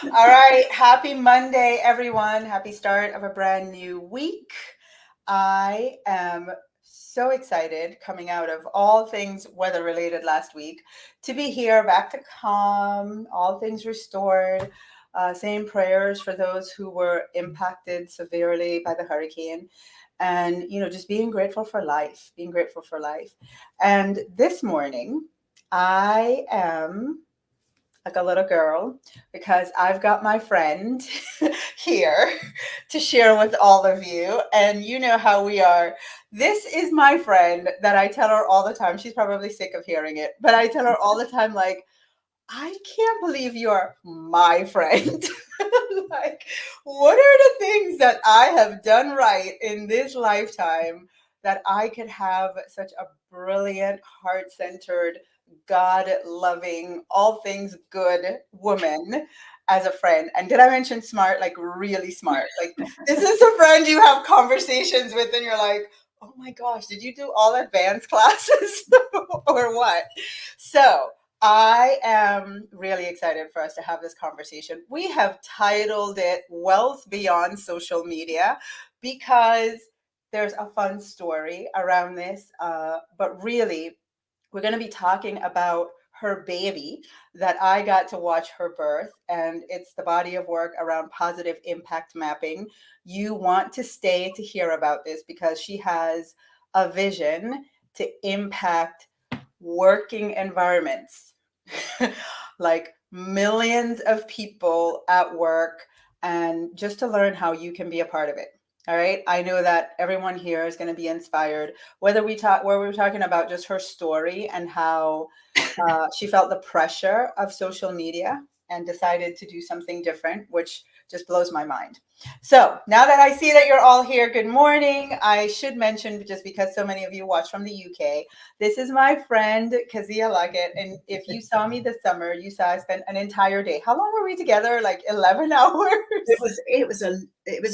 All right. Happy Monday, everyone. Happy start of a brand new week. I am so excited coming out of all things weather related last week to be here back to calm, all things restored. Saying prayers for those who were impacted severely by the hurricane. And, just being grateful for life, being grateful for life. And this morning, I am like a little girl because I've got my friend here to share with all of you. And you know how we are. This is my friend that I tell her all the time. She's probably sick of hearing it, but I tell her all the time, like, I can't believe you're my friend. Like, what are the things that I have done right in this lifetime that I could have such a brilliant, heart centered, God loving, all things good woman as a friend? And did I mention smart? Like, really smart. Like, this is a friend you have conversations with, and you're like, oh my gosh, did you do all advanced classes or what? So, I am really excited for us to have this conversation. We have titled it Wealth Beyond Social Media because there's a fun story around this. But really, we're going to be talking about her baby that I got to watch her birth, and it's the body of work around positive impact mapping. You want to stay to hear about this because she has a vision to impact working environments, like millions of people at work, and just to learn how you can be a part of it. All right. I know that everyone here is going to be inspired, where we were talking about just her story and how she felt the pressure of social media and decided to do something different, which just blows my mind. So now that I see that you're all here, good morning. I should mention, just because so many of you watch from the UK, this is my friend Kazia Luckett. And if you saw me this summer, you saw I spent an entire day. How long were we together? Like 11 hours? It was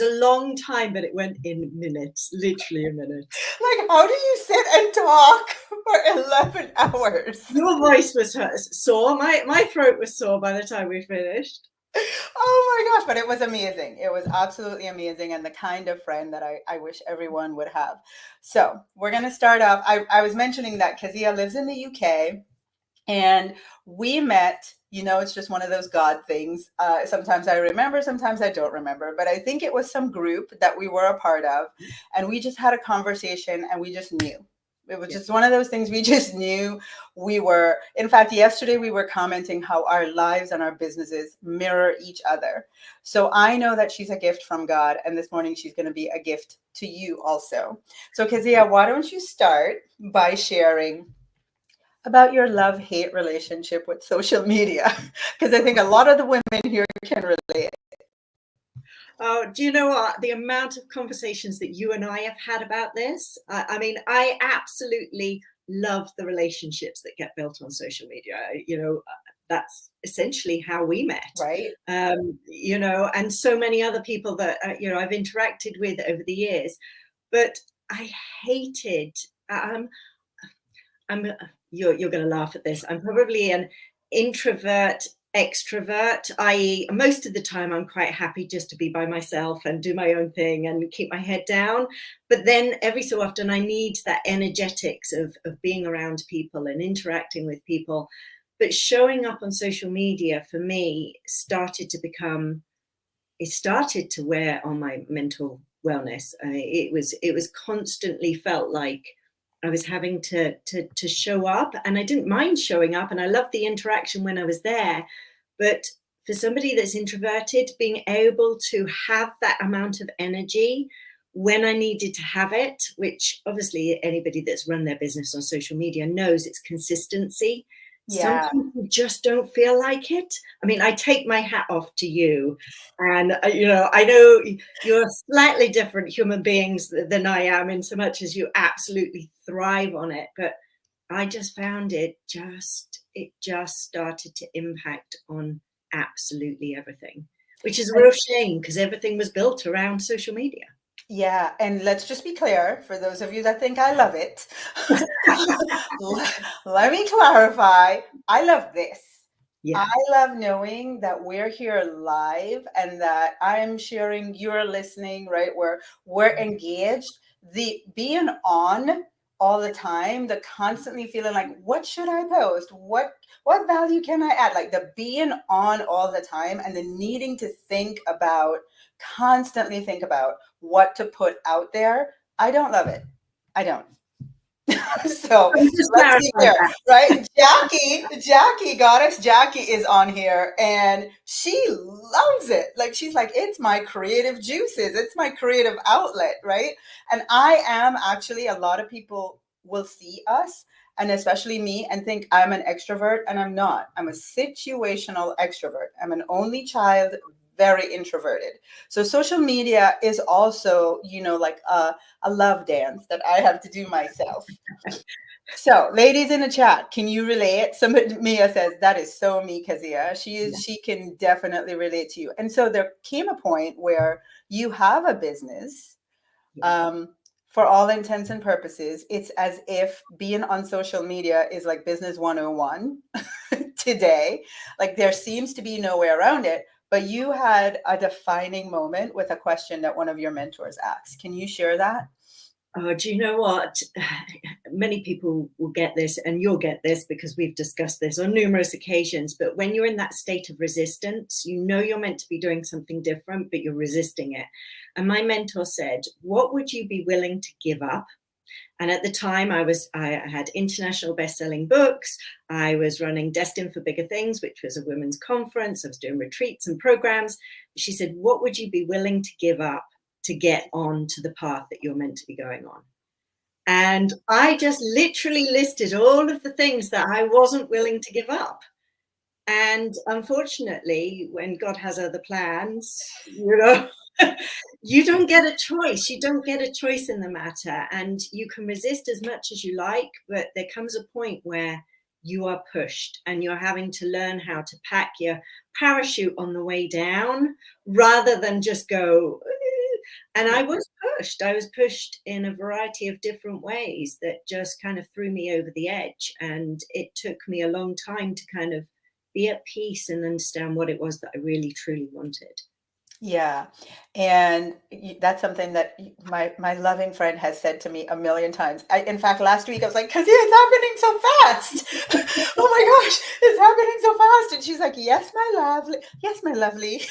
a long time, but it went in minutes, literally a minute. Like, how do you sit and talk for 11 hours? Your voice was sore. My throat was sore by the time we finished. Oh my gosh, but it was amazing. It was absolutely amazing, and the kind of friend that I wish everyone would have. So we're going to start off. I was mentioning that Kazia lives in the UK, and we met. It's just one of those God things. Sometimes I remember, sometimes I don't remember, but I think it was some group that we were a part of, and we just had a conversation and we just knew. It was just one of those things we just knew we were. In fact, yesterday we were commenting how our lives and our businesses mirror each other. So I know that she's a gift from God, and this morning she's going to be a gift to you also. So, Kazia, why don't you start by sharing about your love-hate relationship with social media? Because I think a lot of the women here can relate. Oh, do you know what? The amount of conversations that you and I have had about this. I mean, I absolutely love the relationships that get built on social media. That's essentially how we met. Right. And so many other people that I've interacted with over the years. But I hated. I'm you're going to laugh at this. I'm probably an introvert extrovert, i.e., most of the time I'm quite happy just to be by myself and do my own thing and keep my head down. But then every so often I need that energetics of being around people and interacting with people. But showing up on social media for me started to wear on my mental wellness. It was constantly felt like I was having to show up, and I didn't mind showing up, and I loved the interaction when I was there. But for somebody that's introverted, being able to have that amount of energy when I needed to have it, which obviously anybody that's run their business on social media knows, it's consistency. Some Yeah. people just don't feel like it. I mean, I take my hat off to you. And, I know you're slightly different human beings than I am, in so much as you absolutely thrive on it. But I just found it just started to impact on absolutely everything, which is a real shame because everything was built around social media. Yeah, and let's just be clear for those of you that think I love it. Let me clarify. I love this. Yeah. I love knowing that we're here live and that I'm sharing, you're listening, right? We're engaged. The being on all the time, the constantly feeling like, what should I post? What value can I add? Like the being on all the time and the needing to constantly think about what to put out there. I don't love it. I don't. So Just let's be clarify clear, that. right? Jackie, goddess Jackie is on here and she loves it. Like she's like, it's my creative juices, it's my creative outlet, right? And I am actually, a lot of people will see us and especially me and think I'm an extrovert, and I'm not. I'm a situational extrovert. I'm an only child, very introverted. So social media is also, like a love dance that I have to do myself. So, ladies in the chat, can you relate? Somebody, Mia says that is so me, Kazia. Yeah. She can definitely relate to you. And so there came a point where you have a business. Yeah. Um, for all intents and purposes, it's as if being on social media is like business 101 today. Like there seems to be no way around it. But you had a defining moment with a question that one of your mentors asked. Can you share that? Oh, do you know what? Many people will get this, and you'll get this because we've discussed this on numerous occasions. But when you're in that state of resistance, you know you're meant to be doing something different, but you're resisting it. And my mentor said, what would you be willing to give up? And at the time, I had international best-selling books. I was running Destined for Bigger Things, which was a women's conference. I was doing retreats and programs. She said, what would you be willing to give up to get on to the path that you're meant to be going on? And I just literally listed all of the things that I wasn't willing to give up. And unfortunately, when God has other plans, you don't get a choice. You don't get a choice in the matter. And you can resist as much as you like, but there comes a point where you are pushed and you're having to learn how to pack your parachute on the way down rather than just go. And I was pushed. I was pushed in a variety of different ways that just kind of threw me over the edge. And it took me a long time to kind of be at peace and understand what it was that I really truly wanted. Yeah. And that's something that my loving friend has said to me a million times. In fact, last week I was like, "Cause it's happening so fast. Oh my gosh, it's happening so fast." And she's like, "Yes, my lovely. Yes, my lovely.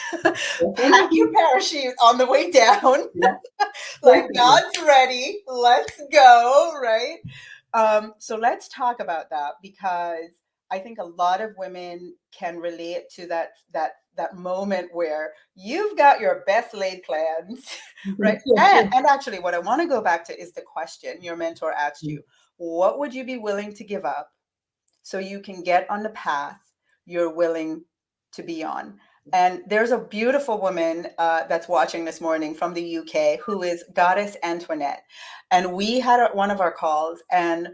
Pack your parachute on the way down. Yeah, Like definitely. God's ready. Let's go." Right. So let's talk about that because I think a lot of women can relate to that moment where you've got your best laid plans, right? And actually, what I want to go back to is the question your mentor asked you: what would you be willing to give up so you can get on the path you're willing to be on? And there's a beautiful woman that's watching this morning from the UK who is Goddess Antoinette. And we had one of our calls and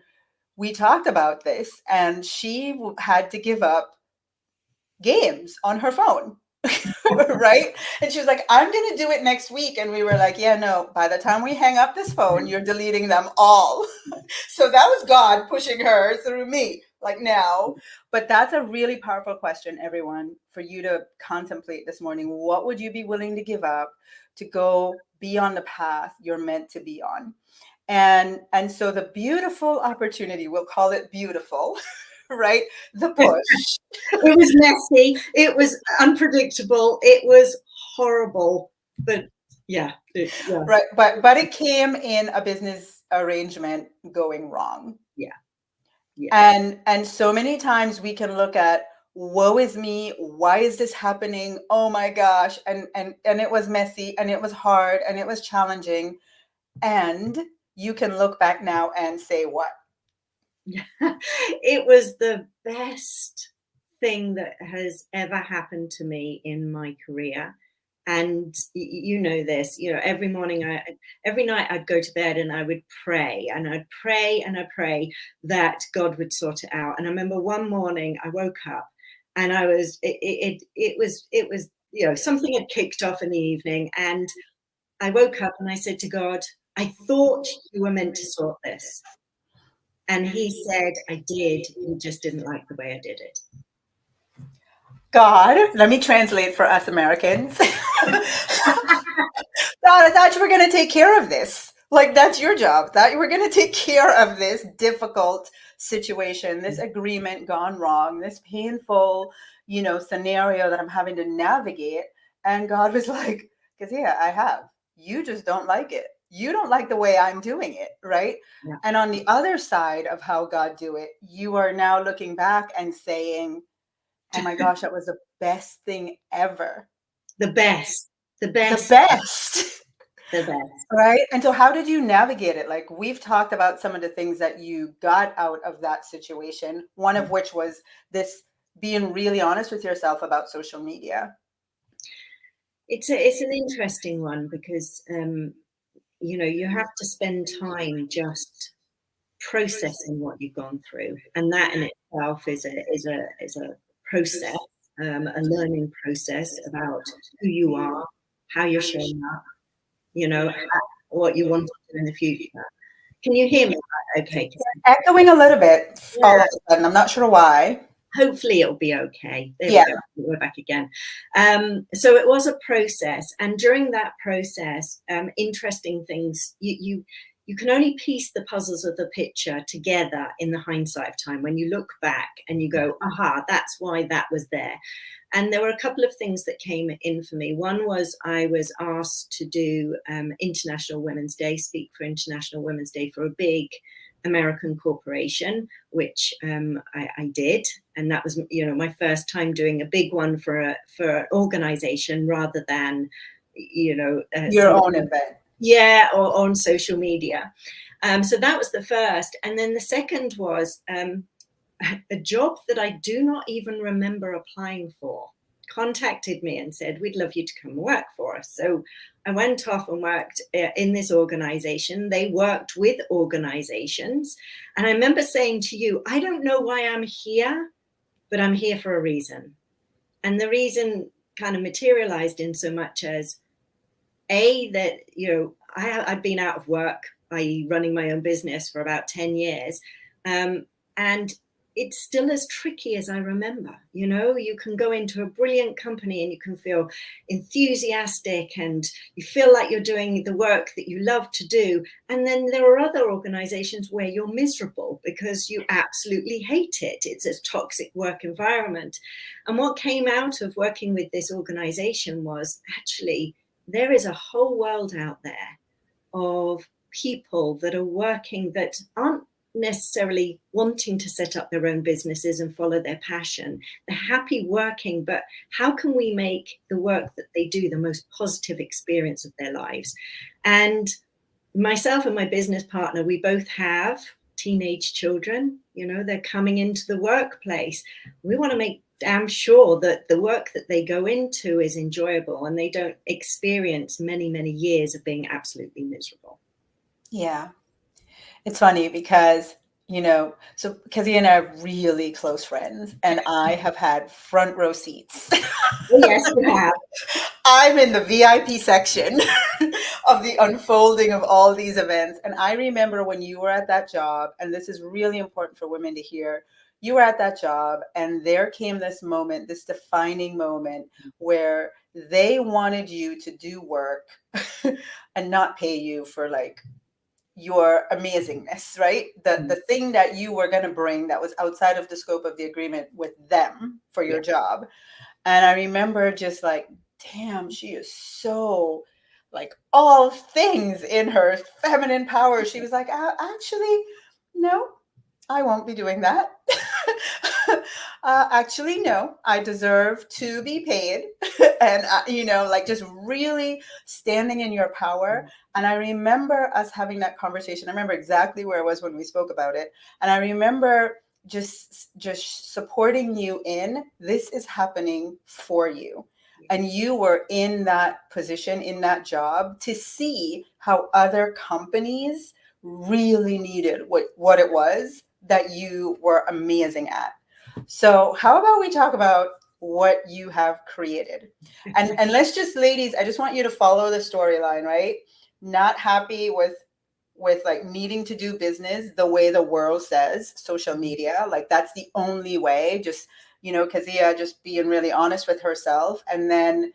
we talked about this, and she had to give up games on her phone. Right? And she was like, I'm going to do it next week. And we were like, yeah, no, by the time we hang up this phone, you're deleting them all. So that was God pushing her through me, like now. But that's a really powerful question, everyone, for you to contemplate this morning. What would you be willing to give up to go be on the path you're meant to be on? And so the beautiful opportunity, we'll call it beautiful, right? The push. It was messy. It was unpredictable. It was horrible. But yeah. Right. But it came in a business arrangement going wrong. Yeah. Yeah. And so many times we can look at, woe is me, why is this happening? Oh my gosh. And it was messy and it was hard and it was challenging. And you can look back now and say what? It was the best thing that has ever happened to me in my career. And you know this, every morning, every night I'd go to bed and I would pray and I'd pray and I'd pray that God would sort it out. And I remember one morning I woke up and it was, something had kicked off in the evening, and I woke up and I said to God, I thought you were meant to sort this. And he said, I did. You just didn't like the way I did it. God, let me translate for us Americans. God, I thought you were going to take care of this. Like, that's your job. That you were going to take care of this difficult situation, this agreement gone wrong, this painful, scenario that I'm having to navigate. And God was like, because yeah, I have. You just don't like it. You don't like the way I'm doing it, right? Yeah. And on the other side of how God do it, you are now looking back and saying, oh my gosh, that was the best thing ever. The best, the The best, best. the best. Right. And so, how did you navigate it? Like, we've talked about some of the things that you got out of that situation, one of which was this being really honest with yourself about social media. It's an interesting one because you have to spend time just processing what you've gone through, and that in itself is a process, a learning process about who you are, how you're showing up, what you want to do in the future. Can you hear me? Okay. Echoing a little bit all Yeah. of a sudden. I'm not sure why. Hopefully it'll be okay. There Yeah. we go. We're back again. So it was a process, and during that process, interesting things. You can only piece the puzzles of the picture together in the hindsight of time when you look back and you go, aha, that's why that was there. And there were a couple of things that came in for me. One was I was asked to do International Women's Day, speak for International Women's Day for a big American corporation, which I did, and that was my first time doing a big one for an organization rather than Your own event. Yeah, or on social media. So that was the first, and then the second was a job that I do not even remember applying for. Contacted me and said, we'd love you to come work for us. So I went off and worked in this organization. They worked with organizations. And I remember saying to you, I don't know why I'm here, but I'm here for a reason. And the reason kind of materialized in so much as that, I'd been out of work, i.e. running my own business for about 10 years. And it's still as tricky as I remember. You can go into a brilliant company and you can feel enthusiastic and you feel like you're doing the work that you love to do. And then there are other organizations where you're miserable because you absolutely hate it. It's a toxic work environment. And what came out of working with this organization was actually there is a whole world out there of people that are working that aren't necessarily wanting to set up their own businesses and follow their passion. They're happy working, but how can we make the work that they do the most positive experience of their lives? And myself and my business partner, we both have teenage children. They're coming into the workplace. We want to make damn sure that the work that they go into is enjoyable and they don't experience many, many years of being absolutely miserable. Yeah. It's funny because, so Kezia and I are really close friends, and I have had front row seats. Yes, you have. I'm in the VIP section of the unfolding of all these events. And I remember when you were at that job, and this is really important for women to hear, you were at that job and there came this moment, this defining moment where they wanted you to do work and not pay you for like your amazingness, right? The thing that you were going to bring that was outside of the scope of the agreement with them for your job. And I remember just like, damn, she is so like all things in her feminine power. She was like, actually, no, I won't be doing that. Actually, no, I deserve to be paid. And, like just really standing in your power. And I remember us having that conversation. I remember exactly where I was when we spoke about it. And I remember just supporting you in this is happening for you. And you were in that position, in that job to see how other companies really needed what it was that you were amazing at. So how about we talk about what you have created? And let's just, ladies, I just want you to follow the storyline, right? Not happy with like needing to do business the way the world says, social media, like that's the only way. Just Kazia just being really honest with herself. And then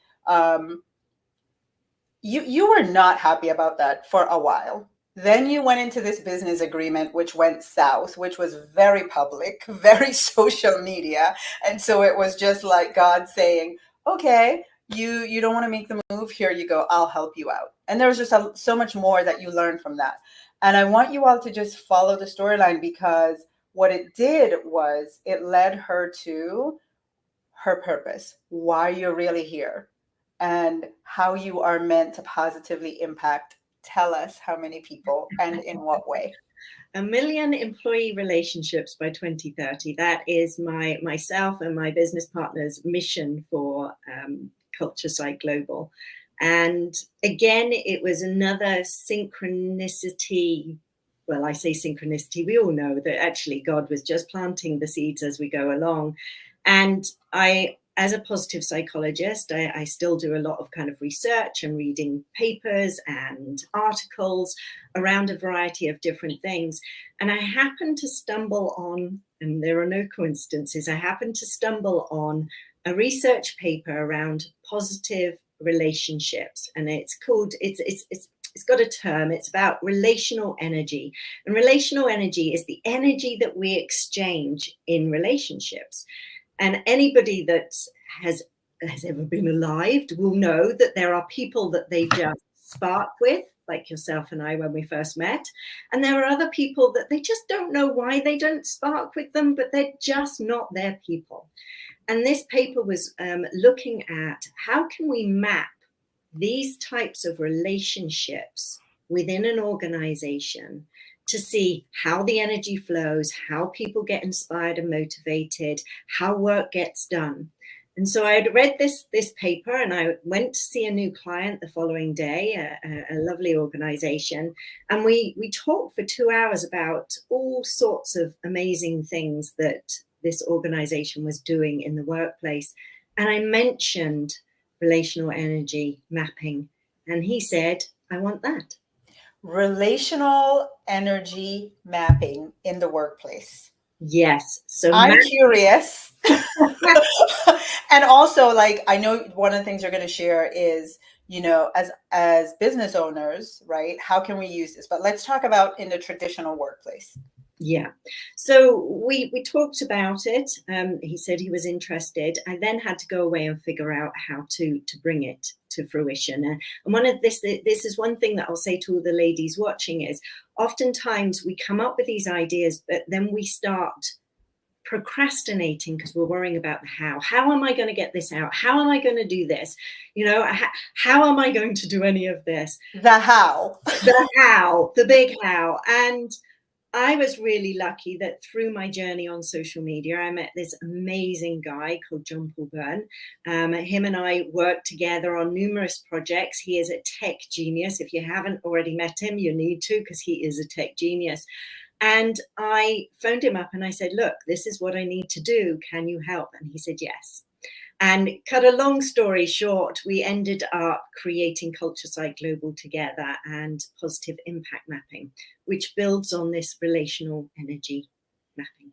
you were not happy about that for a while. Then you went into this business agreement, which went south, which was very public, very social media. And so it was just like God saying, okay, you don't want to make the move. Here you go. I'll help you out. And there was just so much more that you learned from that. And I want you all to just follow the storyline, because what it did was it led her to her purpose, why you're really here, and how you are meant to positively impact. Tell us how many people and in what way. 1 million employee relationships by 2030. That is myself and my business partner's mission for Culture Site Global. And again, it was another synchronicity. Well, I say synchronicity. We all know that actually God was just planting the seeds as we go along. And as a positive psychologist, I still do a lot of kind of research and reading papers and articles around a variety of different things. And I happened to stumble on, and there are no coincidences, I happened to stumble on a research paper around positive relationships. And it's called, it's got a term, it's about relational energy. And relational energy is the energy that we exchange in relationships. And anybody that has ever been alive will know that there are people that they just spark with, like yourself and I when we first met. And there are other people that they just don't know why they don't spark with them, but they're just not their people. And this paper was looking at how can we map these types of relationships within an organization to see how the energy flows, how people get inspired and motivated, how work gets done. And so I had read this paper, and I went to see a new client the following day, a lovely organization. And we talked for 2 hours about all sorts of amazing things that this organization was doing in the workplace. And I mentioned relational energy mapping. And he said, I want that. Relational energy mapping in the workplace. Yes. So I'm curious. And also, like, I know one of the things you're going to share is, as business owners, right? How can we use this? But let's talk about in the traditional workplace. Yeah. So we talked about it. He said he was interested. I then had to go away and figure out how to bring it to fruition. And one of this is one thing that I'll say to all the ladies watching is oftentimes we come up with these ideas, but then we start procrastinating because we're worrying about the how. How am I going to get this out? How am I going to do this? How am I going to do any of this? The how. The how, the big how. And I was really lucky that through my journey on social media, I met this amazing guy called John Paul Byrne. Him and I worked together on numerous projects. He is a tech genius. If you haven't already met him, you need to, because he is a tech genius. And I phoned him up and I said, look, this is what I need to do. Can you help? And he said, yes. And cut a long story short, we ended up creating Culture Site Global together and positive impact mapping, which builds on this relational energy mapping.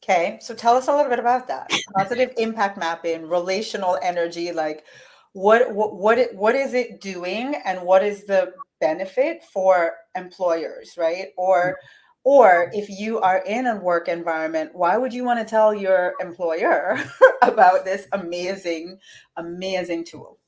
Okay, so tell us a little bit about that. Positive impact mapping, relational energy, like what is it doing, and what is the benefit for employers, right? Or if you are in a work environment, why would you want to tell your employer about this amazing tool?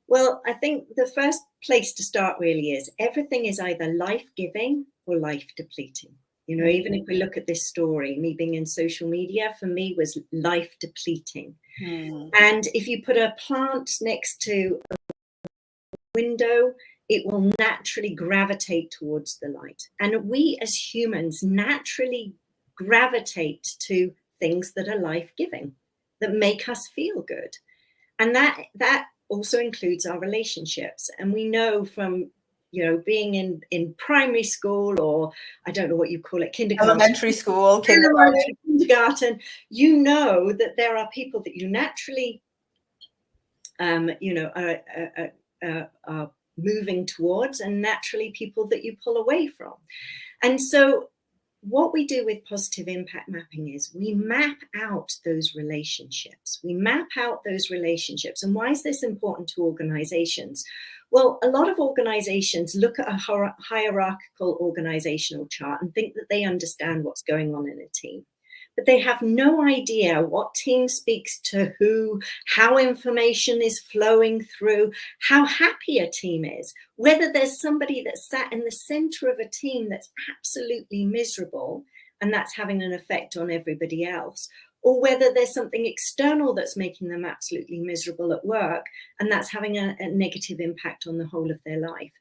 Well, I think the first place to start really is everything is either life-giving or life-depleting. Even if we look at this story, me being in social media, for me was life-depleting. And if you put a plant next to a window, it will naturally gravitate towards the light. And we as humans naturally gravitate to things that are life-giving, that make us feel good. And that also includes our relationships. And we know from, being in primary school, or I don't know what you call it, kindergarten. Elementary school, kindergarten, that there are people that you naturally, are moving towards, and naturally people that you pull away from. And so what we do with positive impact mapping is we map out those relationships. We map out those relationships. And why is this important to organizations? Well, a lot of organizations look at a hierarchical organizational chart and think that they understand what's going on in a team. But they have no idea what team speaks to who, how information is flowing through, how happy a team is, whether there's somebody that's sat in the center of a team that's absolutely miserable and that's having an effect on everybody else, or whether there's something external that's making them absolutely miserable at work and that's having a negative impact on the whole of their life.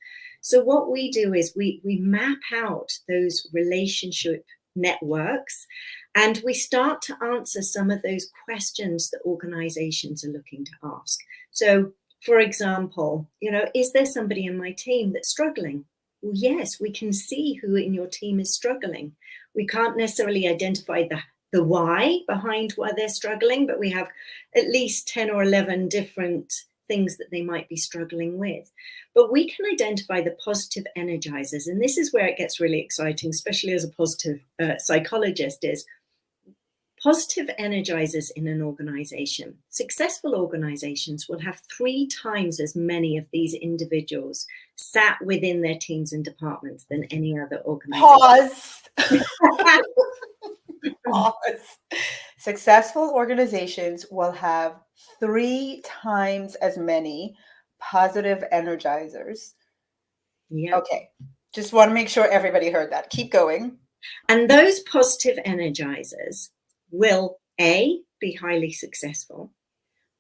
So what we do is we map out those relationship networks, and we start to answer some of those questions that organizations are looking to ask. So, for example, is there somebody in my team that's struggling? Well, yes, we can see who in your team is struggling. We can't necessarily identify the why behind why they're struggling, but we have at least 10 or 11 different things that they might be struggling with. But we can identify the positive energizers, and this is where it gets really exciting, especially as a positive psychologist, is positive energizers in an organization. Successful organizations will have 3 times as many of these individuals sat within their teams and departments than any other organization. Pause. Pause. Successful organizations will have 3 times as many positive energizers. Yeah. Okay. Just want to make sure everybody heard that. Keep going. And those positive energizers will, A, be highly successful,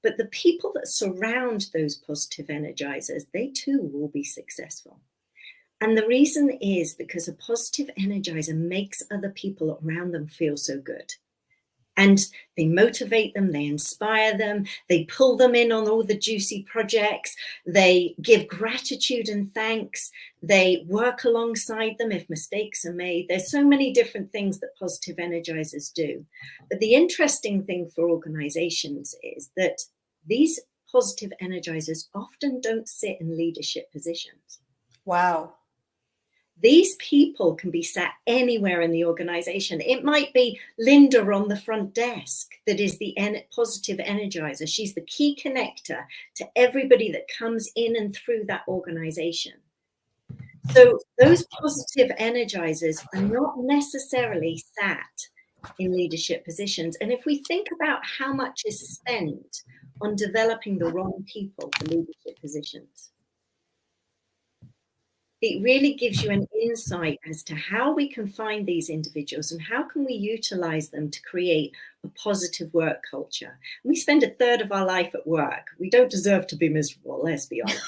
but the people that surround those positive energizers, they too will be successful. And the reason is because a positive energizer makes other people around them feel so good. And they motivate them, they inspire them, they pull them in on all the juicy projects, they give gratitude and thanks, they work alongside them if mistakes are made. There's so many different things that positive energizers do. But the interesting thing for organizations is that these positive energizers often don't sit in leadership positions. Wow. These people can be sat anywhere in the organization. It might be Linda on the front desk that is the positive energizer. She's the key connector to everybody that comes in and through that organization. So those positive energizers are not necessarily sat in leadership positions. And if we think about how much is spent on developing the wrong people for leadership positions, it really gives you an insight as to how we can find these individuals and how can we utilize them to create a positive work culture. We spend a third of our life at work. We don't deserve to be miserable, let's be honest.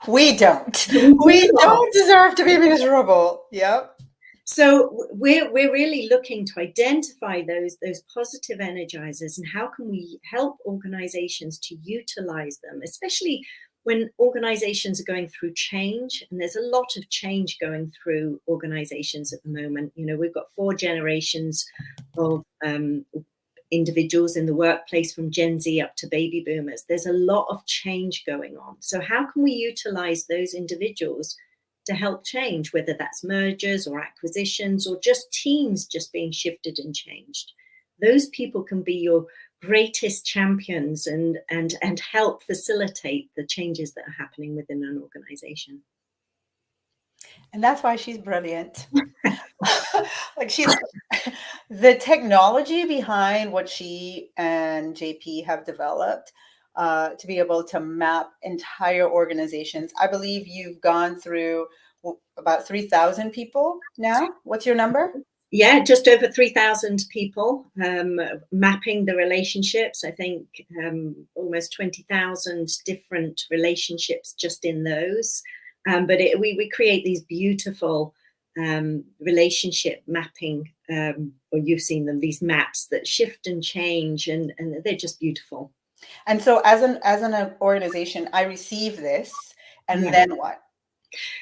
We don't. We don't deserve to be miserable. Yep. So we're really looking to identify those positive energizers and how can we help organizations to utilize them, especially when organizations are going through change, and there's a lot of change going through organizations at the moment. We've got 4 generations of individuals in the workplace, from Gen Z up to baby boomers. There's a lot of change going on. So how can we utilize those individuals to help change, whether that's mergers or acquisitions or just teams just being shifted and changed? Those people can be your greatest champions and help facilitate the changes that are happening within an organization. And that's why she's brilliant. She's the technology behind what she and JP have developed to be able to map entire organizations. I believe you've gone through about 3,000 people now. What's your number? Yeah, just over 3,000 people mapping the relationships. I think almost 20,000 different relationships just in those. But we create these beautiful relationship mapping, or you've seen them, these maps that shift and change, and they're just beautiful. And so as an organization, I receive this, and then what?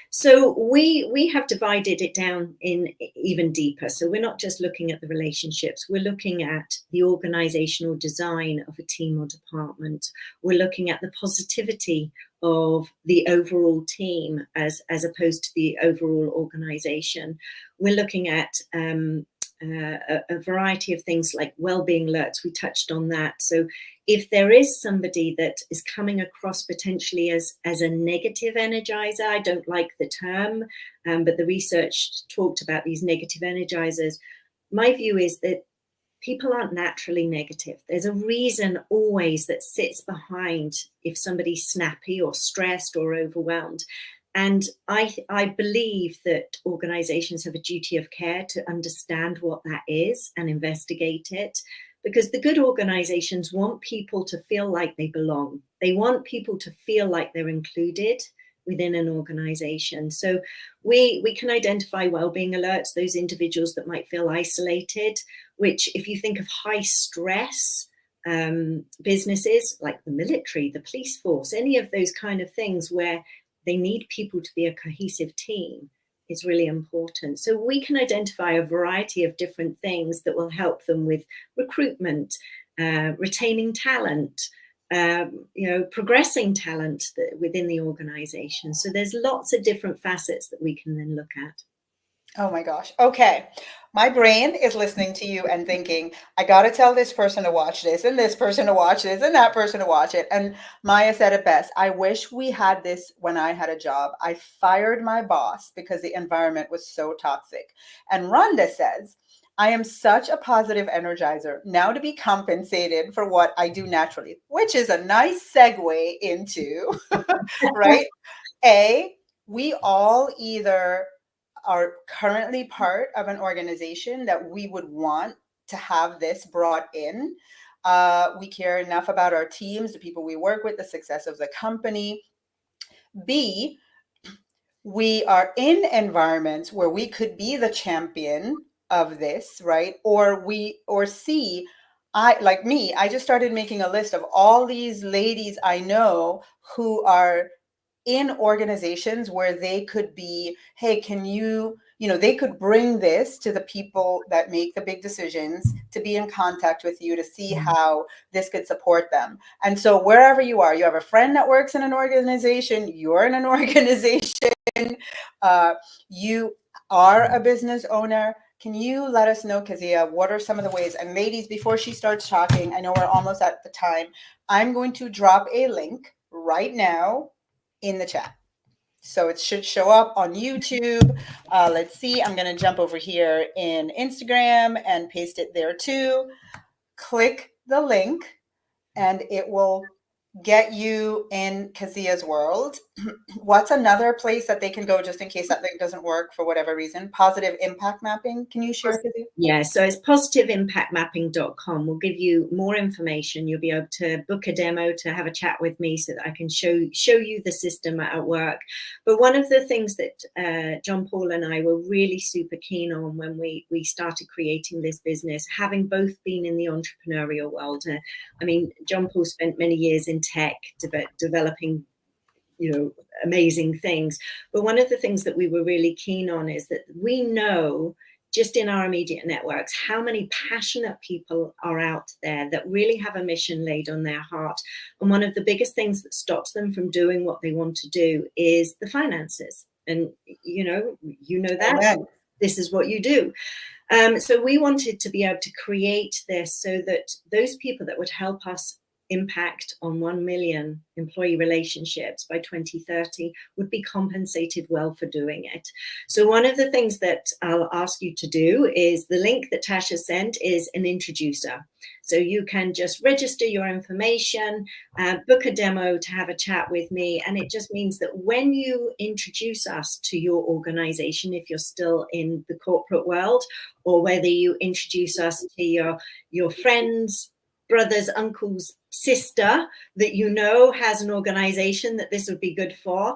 So we have divided it down in even deeper. So we're not just looking at the relationships, we're looking at the organizational design of a team or department. We're looking at the positivity of the overall team as opposed to the overall organization. We're looking at a variety of things like well-being alerts. We touched on that. So if there is somebody that is coming across potentially as a negative energizer, I don't like the term, but the research talked about these negative energizers. My view is that people aren't naturally negative. There's a reason always that sits behind if somebody's snappy or stressed or overwhelmed. And I believe that organizations have a duty of care to understand what that is and investigate it, because the good organizations want people to feel like they belong. They want people to feel like they're included within an organization. So we can identify well-being alerts, those individuals that might feel isolated, which if you think of high stress businesses like the military, the police force, any of those kind of things where they need people to be a cohesive team, is really important. So we can identify a variety of different things that will help them with recruitment, retaining talent, progressing talent within the organization. So there's lots of different facets that we can then look at. Oh my gosh. Okay. My brain is listening to you and thinking, I got to tell this person to watch this and this person to watch this and that person to watch it. And Maya said it best. I wish we had this when I had a job. I fired my boss because the environment was so toxic. And Rhonda says, I am such a positive energizer now to be compensated for what I do naturally, which is a nice segue into, right? We all either are currently part of an organization that we would want to have this brought in. We care enough about our teams, the people we work with, the success of the company. B, we are in environments where we could be the champion of this, right? Or C, I just started making a list of all these ladies I know who are in organizations where they could be, hey, can you, they could bring this to the people that make the big decisions to be in contact with you to see how this could support them. And so wherever you are, you have a friend that works in an organization, you're in an organization, you are a business owner. Can you let us know, Kezia, what are some of the ways? And ladies, before she starts talking, I know we're almost at the time, I'm going to drop a link right now in the chat. So it should show up on YouTube. Let's see, I'm going to jump over here in Instagram and paste it there too. Click the link and it will get you in Kezia's world. What's another place that they can go just in case that link doesn't work for whatever reason? Positive impact mapping. Can you share, Kezia? Yeah, so it's positiveimpactmapping.com. We'll give you more information. You'll be able to book a demo to have a chat with me so that I can show you the system at work. But one of the things that John Paul and I were really super keen on when we started creating this business, having both been in the entrepreneurial world. John Paul spent many years in tech developing amazing things, but one of the things that we were really keen on is that we know just in our immediate networks how many passionate people are out there that really have a mission laid on their heart, and one of the biggest things that stops them from doing what they want to do is the finances. And that Amen. This is what you do. So we wanted to be able to create this so that those people that would help us impact on 1 million employee relationships by 2030 would be compensated well for doing it. So one of the things that I'll ask you to do is the link that Tasha sent is an introducer. So you can just register your information, book a demo to have a chat with me. And it just means that when you introduce us to your organization, if you're still in the corporate world, or whether you introduce us to your friends, brothers, uncles, sister that has an organization that this would be good for,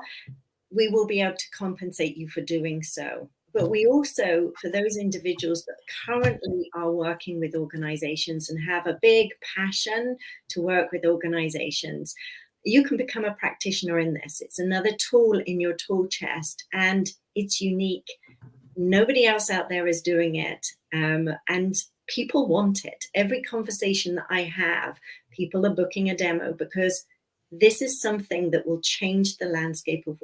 we will be able to compensate you for doing so. But we also, for those individuals that currently are working with organizations and have a big passion to work with organizations, you can become a practitioner in this. It's another tool in your tool chest, and it's unique. Nobody else out there is doing it. And people want it. Every conversation that I have, people are booking a demo because this is something that will change the landscape of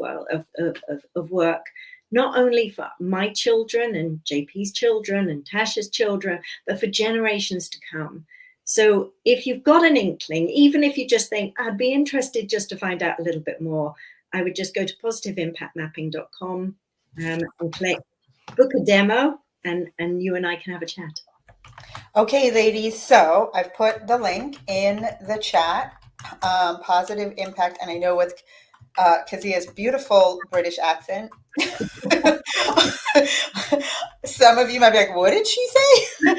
work not only for my children and JP's children and Tasha's children, but for generations to come. So if you've got an inkling, even if you just think, I'd be interested just to find out a little bit more, I would just go to positiveimpactmapping.com and click book a demo, and you and I can have a chat. Okay, ladies, so I've put the link in the chat, Positive Impact, and I know with Kazia's beautiful British accent, some of you might be like, what did she say?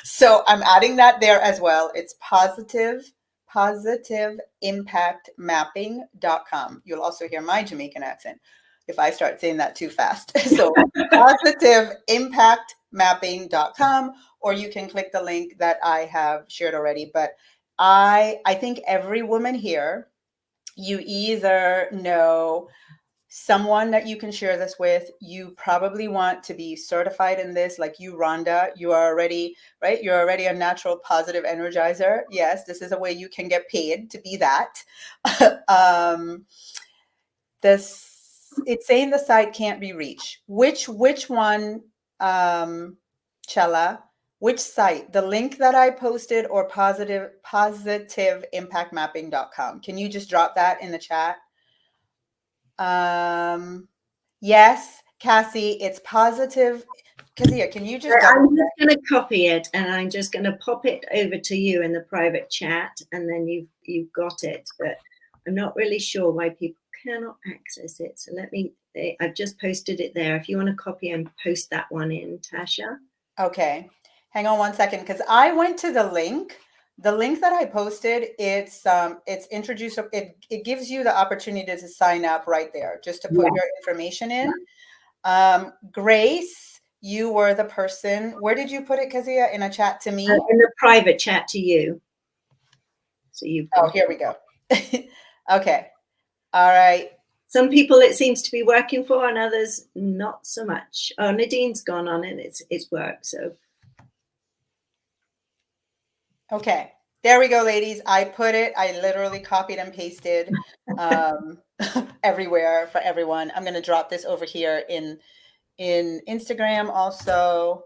So I'm adding that there as well. It's positiveimpactmapping.com. You'll also hear my Jamaican accent if I start saying that too fast. So positiveimpactmapping.com, or you can click the link that I have shared already. But I think every woman here, you either know someone that you can share this with. You probably want to be certified in this, like you, Rhonda. You are already, right? You're already a natural positive energizer. Yes, this is a way you can get paid to be that. It's saying the site can't be reached. Which one, Chella? Which site? The link that I posted, or positiveimpactmapping.com? Can you just drop that in the chat? Yes, Cassie, it's positive. Kazia, can you just I'm just going to copy it, and I'm just going to pop it over to you in the private chat, and then you've got it. But I'm not really sure why people cannot access it. So I've just posted it there. If you want to copy and post that one in, Tasha. Okay, hang on one second, because I went to the link. The link that I posted, it's introduced. It gives you the opportunity to sign up right there, just to put your information in. Grace, you were the person. Where did you put it, Kazia? In a chat to me? In the private chat to you. So you've. Oh, here we go. Okay. All right. Some people it seems to be working for, and others not so much. Oh, Nadine's gone on and it's worked. So. Okay, there we go, ladies. I put it, I literally copied and pasted everywhere for everyone. I'm going to drop this over here in Instagram also.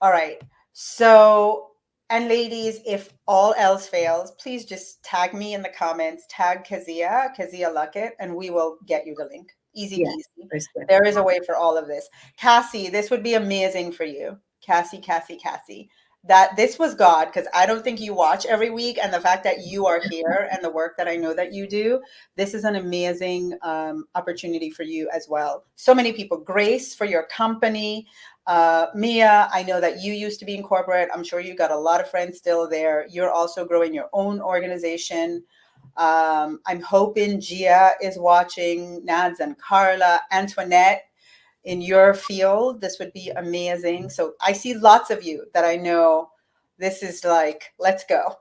All right. So, and ladies, if all else fails, please just tag me in the comments, tag Kazia Luckett, and we will get you the link. Easy peasy. There is a way for all of this. Cassie, this would be amazing for you. Cassie. That this was God, because I don't think you watch every week, and the fact that you are here and the work that I know that you do, this is an amazing opportunity for you as well. So many people. Grace, for your company. Mia, I know that you used to be in corporate. I'm sure you got a lot of friends still there. You're also growing your own organization. I'm hoping Gia is watching, Nads and Carla, Antoinette. In your field, this would be amazing. So I see lots of you that I know. This is like, let's go.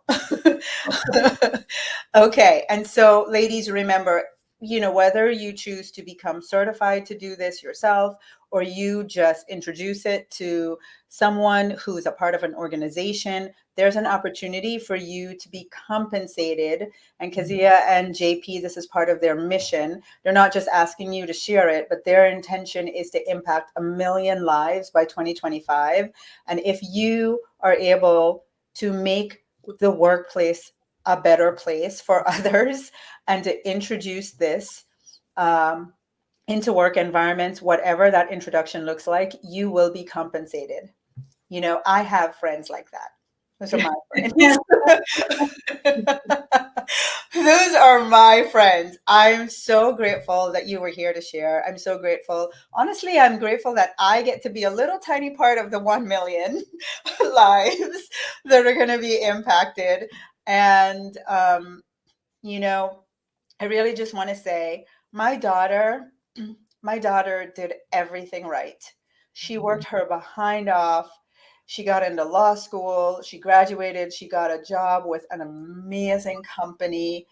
Okay. And so, ladies, remember, whether you choose to become certified to do this yourself, or you just introduce it to someone who's a part of an organization, there's an opportunity for you to be compensated. And Kazia and JP, this is part of their mission. They're not just asking you to share it, but their intention is to impact 1 million lives by 2025. And if you are able to make the workplace a better place for others, and to introduce this into work environments, whatever that introduction looks like, you will be compensated. I have friends like that. Those are my friends. Those are my friends. I'm so grateful that you were here to share. I'm so grateful. Honestly, I'm grateful that I get to be a little tiny part of the 1 million lives that are going to be impacted. And, I really just want to say my daughter did everything right. She worked her behind off. She got into law school. She graduated. She got a job with an amazing company.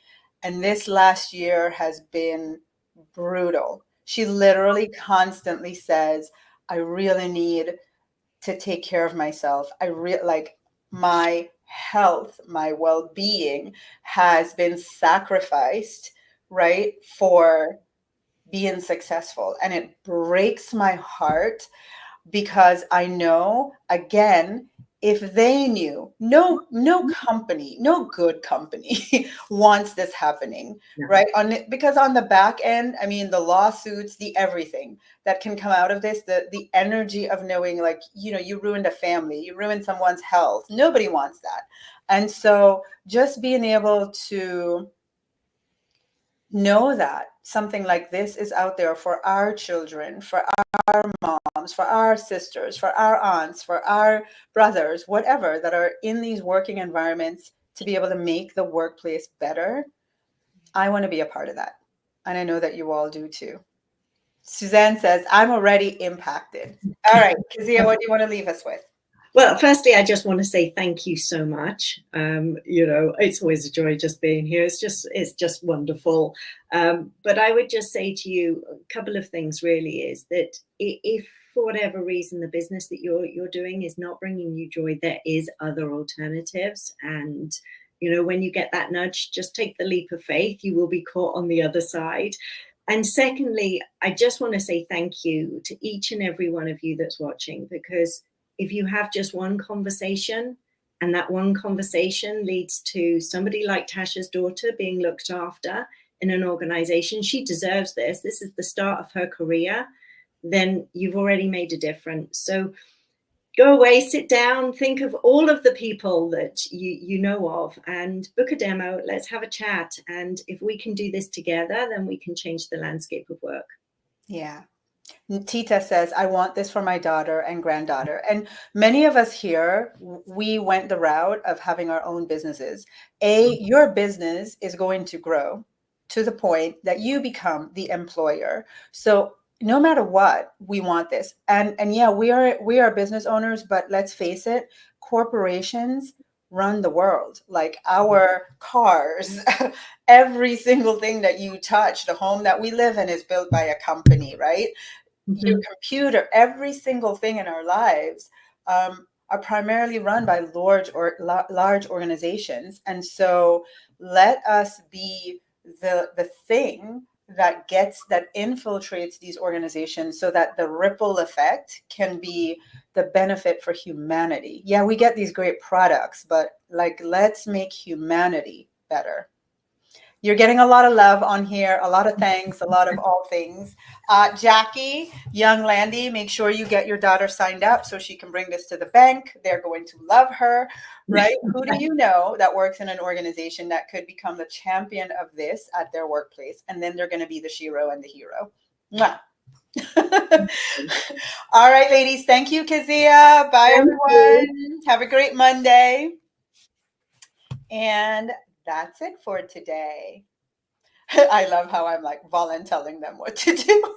And this last year has been brutal. She literally constantly says, I really need to take care of myself. My health, my well-being has been sacrificed, right, for being successful. And it breaks my heart because I know, again, if they knew, no company, no good company wants this happening, No. right? Because on the back end, I mean, the lawsuits, the everything that can come out of this, the energy of knowing, like, you ruined a family, you ruined someone's health. Nobody wants that. And so just being able to know that something like this is out there for our children, for our moms, for our sisters, for our aunts, for our brothers, whatever, that are in these working environments, to be able to make the workplace better. I want to be a part of that. And I know that you all do too. Suzanne says, I'm already impacted. All right, Kezia, what do you want to leave us with? Well, firstly, I just want to say thank you so much. It's always a joy just being here. It's just wonderful. But I would just say to you a couple of things. Really, is that if for whatever reason the business that you're doing is not bringing you joy, there is other alternatives. And when you get that nudge, just take the leap of faith. You will be caught on the other side. And secondly, I just want to say thank you to each and every one of you that's watching, because if you have just one conversation and that one conversation leads to somebody like Tasha's daughter being looked after in an organization, she deserves this. This is the start of her career. Then you've already made a difference. So go away, sit down, think of all of the people that you know of and book a demo. Let's have a chat. And if we can do this together, then we can change the landscape of work. Yeah. Tita says, I want this for my daughter and granddaughter. And many of us here, we went the route of having our own businesses. Your business is going to grow to the point that you become the employer. So no matter what, we want this. And yeah, we are business owners, but let's face it, corporations run the world. Like our cars, every single thing that you touch, the home that we live in is built by a company, right? Mm-hmm. Your computer, every single thing in our lives are primarily run by large organizations. And so let us be the thing that infiltrates these organizations, so that the ripple effect can be the benefit for humanity. Yeah, we get these great products, but let's make humanity better. You're getting a lot of love on here, a lot of thanks, a lot of all things. Jackie, young Landy, make sure you get your daughter signed up so she can bring this to the bank. They're going to love her, right? Who do you know that works in an organization that could become the champion of this at their workplace? And then they're going to be the shero and the hero. Mwah. All right, ladies. Thank you, Kezia. Bye, everyone. Have a great Monday. And that's it for today. I love how I'm like volunteering them what to do.